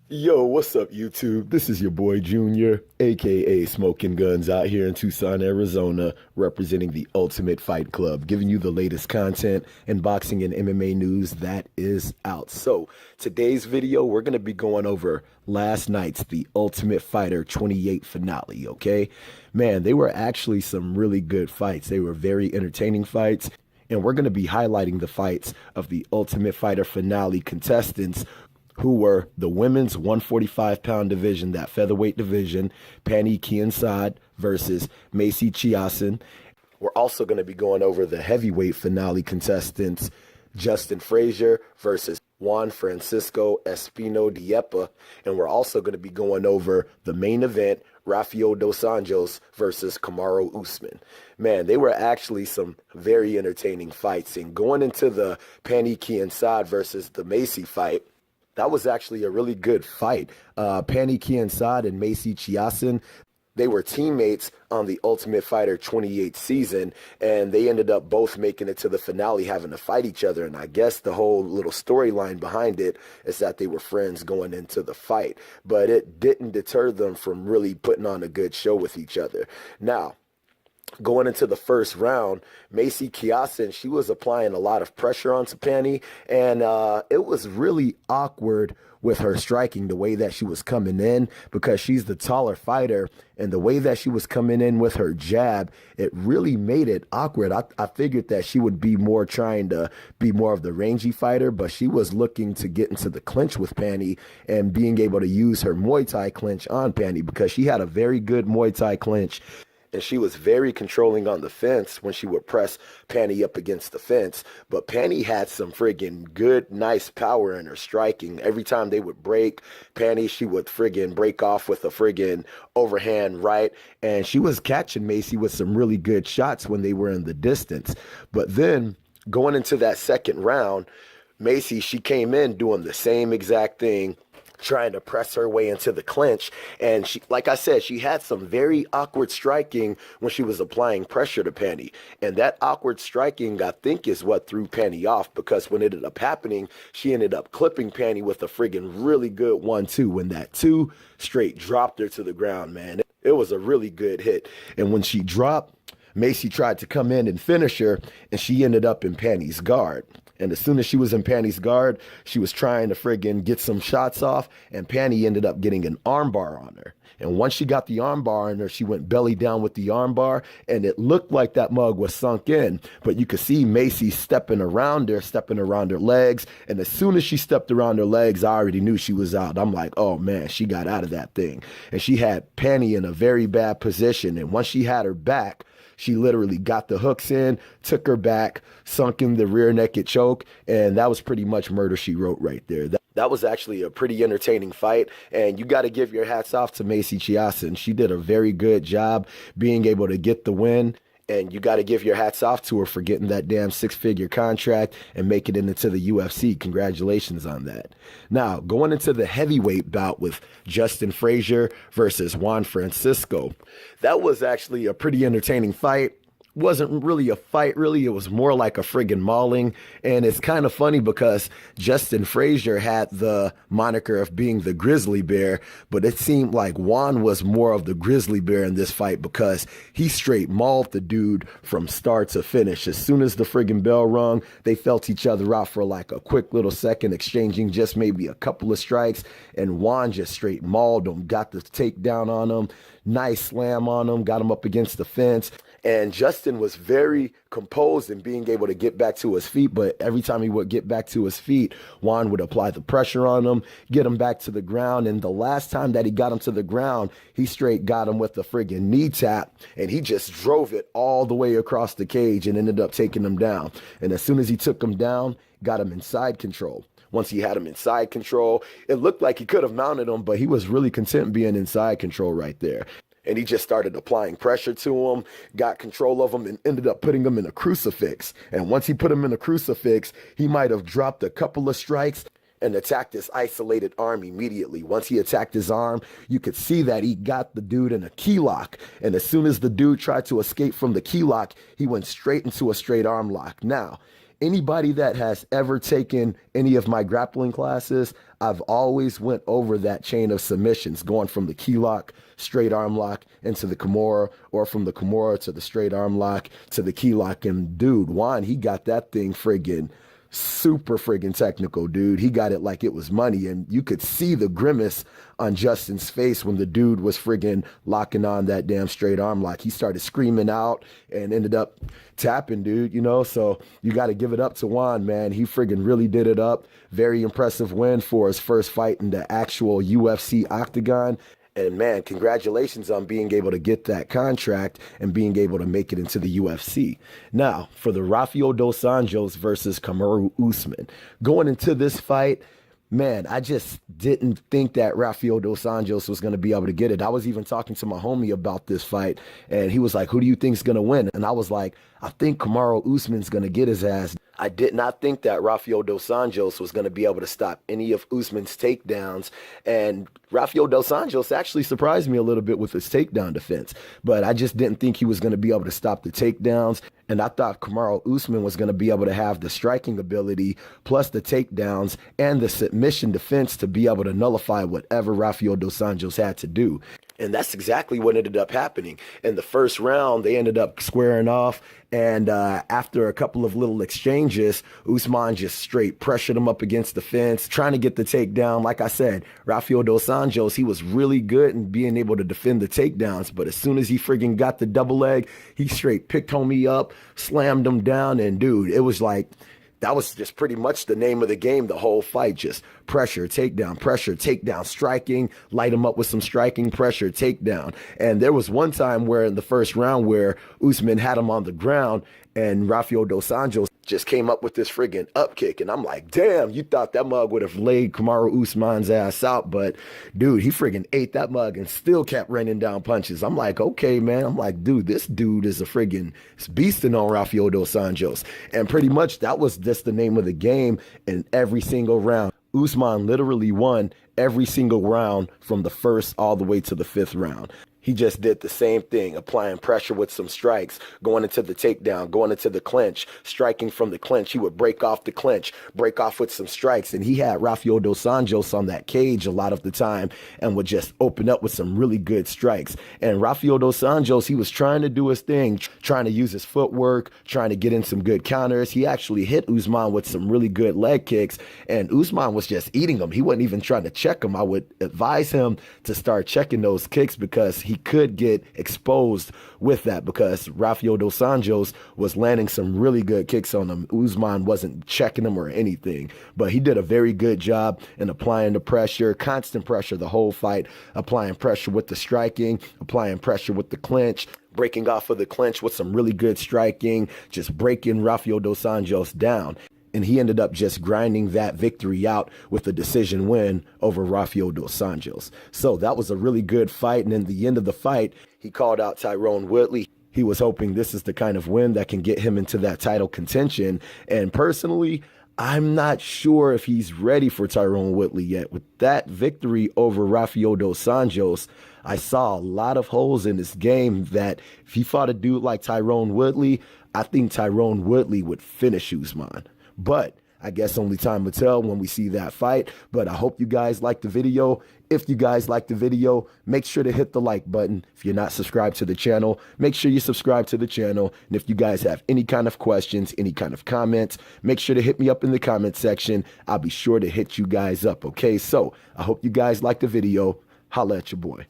Yo, what's up, YouTube? This is your boy Junior, aka Smoking Guns, out here in Tucson, Arizona, representing the Ultimate Fight Club, giving you the latest content in boxing and MMA news that is out. So, today's video, we're going to be going over last night's The Ultimate Fighter 28 finale, okay? Man, they were actually some really good fights. They were very entertaining fights. And we're going to be highlighting the fights of the Ultimate Fighter finale contestants, who were the women's 145-pound division, that featherweight division, PANNE KIANZAD versus MACY CHIASSON. We're also going to be going over the heavyweight finale contestants, Justin Frazier versus Juan Francisco Espino Diepa. And we're also going to be going over the main event, RAFAEL DOS ANJOS versus KAMARU USMAN. Man, they were actually some very entertaining fights. And going into the PANNE KIANZAD versus the MACY fight, that was actually a really good fight. PANNE KIANZAD and MACY CHIASSON, they were teammates on the Ultimate Fighter 28 season, and they ended up both making it to the finale, having to fight each other. And I guess the whole little storyline behind it is that they were friends going into the fight, but it didn't deter them from really putting on a good show with each other. Now, going into the first round, MACY CHIASSON, she was applying a lot of pressure onto PANNE, and it was really awkward with her striking, the way that she was coming in, because she's the taller fighter, and the way that she was coming in with her jab, it really made it awkward. I figured that she would be more trying to be more of the rangy fighter, but she was looking to get into the clinch with PANNE and being able to use her Muay Thai clinch on PANNE, because she had a very good Muay Thai clinch. And she was very controlling on the fence when she would press PANNE up against the fence. But PANNE had some friggin' good, nice power in her striking. Every time they would break, PANNE, she would friggin' break off with a friggin' overhand right. And she was catching MACY with some really good shots when they were in the distance. But then going into that second round, MACY, she came in doing the same exact thing, trying to press her way into the clinch. And she, like I said, she had some very awkward striking when she was applying pressure to PANNE. And that awkward striking, I think, is what threw PANNE off, because when it ended up happening, she ended up clipping PANNE with a friggin' really good 1-2. When that 2 straight dropped her to the ground, man, it was a really good hit. And when she dropped, MACY tried to come in and finish her, and she ended up in PANNE's guard. And as soon as she was in PANNE's guard, she was trying to friggin' get some shots off, and PANNE ended up getting an armbar on her. And once she got the armbar on her, she went belly down with the armbar, and it looked like that mug was sunk in. But you could see MACY stepping around her legs. And as soon as she stepped around her legs, I already knew she was out. I'm like, oh man, she got out of that thing. And she had PANNE in a very bad position. And once she had her back, she literally got the hooks in, took her back, sunk in the rear naked choke, and that was pretty much murder she wrote right there. That was actually a pretty entertaining fight, and you got to give your hats off to MACY CHIASSON. She did a very good job being able to get the win, and you got to give your hats off to her for getting that damn 6-figure contract and making it into the UFC. Congratulations on that. Now, going into the heavyweight bout with Justin Frazier versus Juan Francisco, that was actually a pretty entertaining fight. Wasn't really a fight, really. It was more like a friggin' mauling. And it's kind of funny because Justin Frazier had the moniker of being the grizzly bear, but it seemed like Juan was more of the grizzly bear in this fight, because he straight mauled the dude from start to finish. As soon as the friggin' bell rung, they felt each other out for like a quick little second, exchanging just maybe a couple of strikes, and Juan just straight mauled him, got the takedown on him, nice slam on him, got him up against the fence. And Justin was very composed in being able to get back to his feet, but every time he would get back to his feet, Juan would apply the pressure on him, get him back to the ground. And the last time that he got him to the ground, he straight got him with a friggin' knee tap, and he just drove it all the way across the cage and ended up taking him down. And as soon as he took him down, got him in side control. Once he had him in side control, it looked like he could have mounted him, but he was really content being in side control right there. And he just started applying pressure to him, got control of him, and ended up putting him in a crucifix. And once he put him in a crucifix, he might have dropped a couple of strikes, and attacked this isolated arm immediately. Once he attacked his arm, you could see that he got the dude in a key lock. And as soon as the dude tried to escape from the key lock, he went straight into a straight arm lock. Now, anybody that has ever taken any of my grappling classes, I've always went over that chain of submissions, going from the key lock, straight arm lock into the Kimura, or from the Kimura to the straight arm lock to the key lock. And dude, Juan, he got that thing friggin' super friggin' technical, dude. He got it like it was money, and you could see the grimace on Justin's face when the dude was friggin' locking on that damn straight arm lock. He started screaming out and ended up tapping, dude, you know? So you got to give it up to Juan, man. He friggin' really did it up. Very impressive win for his first fight in the actual UFC octagon. And man, congratulations on being able to get that contract and being able to make it into the UFC. Now, for the Rafael dos Anjos versus KAMARU Usman. Going into this fight, man, I just didn't think that Rafael dos Anjos was going to be able to get it. I was even talking to my homie about this fight, and he was like, who do you think is going to win? And I was like, I think KAMARU Usman's going to get his ass. I did not think that Rafael dos Anjos was going to be able to stop any of Usman's takedowns. And Rafael dos Anjos actually surprised me a little bit with his takedown defense. But I just didn't think he was going to be able to stop the takedowns. And I thought KAMARU Usman was going to be able to have the striking ability, plus the takedowns and the submission defense to be able to nullify whatever Rafael dos Anjos had to do. And that's exactly what ended up happening. In the first round, they ended up squaring off. And after a couple of little exchanges, Usman just straight pressured him up against the fence, trying to get the takedown. Like I said, Rafael dos Anjos, he was really good in being able to defend the takedowns. But as soon as he friggin' got the double leg, he straight picked homie up, slammed him down. And dude, it was like, that was just pretty much the name of the game, the whole fight. Just pressure, takedown, striking, light him up with some striking, pressure, takedown. And there was one time where in the first round where Usman had him on the ground and Rafael dos Anjos just came up with this friggin' up kick. And I'm like, damn, you thought that mug would have laid KAMARU Usman's ass out. But dude, he friggin' ate that mug and still kept raining down punches. I'm like, okay, man. I'm like, dude, this dude is a friggin' beasting on Rafael dos Anjos. And pretty much that was just the name of the game in every single round. Usman literally won every single round from the first all the way to the fifth round. He just did the same thing, applying pressure with some strikes, going into the takedown, going into the clinch, striking from the clinch. He would break off the clinch, break off with some strikes. And he had Rafael dos Anjos on that cage a lot of the time and would just open up with some really good strikes. And Rafael dos Anjos, he was trying to do his thing, trying to use his footwork, trying to get in some good counters. He actually hit Usman with some really good leg kicks, and Usman was just eating them. He wasn't even trying to check him. I would advise him to start checking those kicks because he could get exposed with that, because Rafael dos Anjos was landing some really good kicks on him. Usman wasn't checking him or anything, but he did a very good job in applying the pressure, constant pressure the whole fight, applying pressure with the striking, applying pressure with the clinch, breaking off of the clinch with some really good striking, just breaking Rafael dos Anjos down. And he ended up just grinding that victory out with a decision win over Rafael dos Anjos. So that was a really good fight. And in the end of the fight, he called out Tyron Woodley. He was hoping this is the kind of win that can get him into that title contention. And personally, I'm not sure if he's ready for Tyron Woodley yet. With that victory over Rafael dos Anjos, I saw a lot of holes in this game that if he fought a dude like Tyron Woodley, I think Tyron Woodley would finish Usman. But I guess only time will tell when we see that fight. But I hope you guys liked the video. If you guys liked the video, make sure to hit the like button. If you're not subscribed to the channel, make sure you subscribe to the channel. And if you guys have any kind of questions, any kind of comments, make sure to hit me up in the comment section. I'll be sure to hit you guys up, okay? So I hope you guys liked the video. Holla at your boy.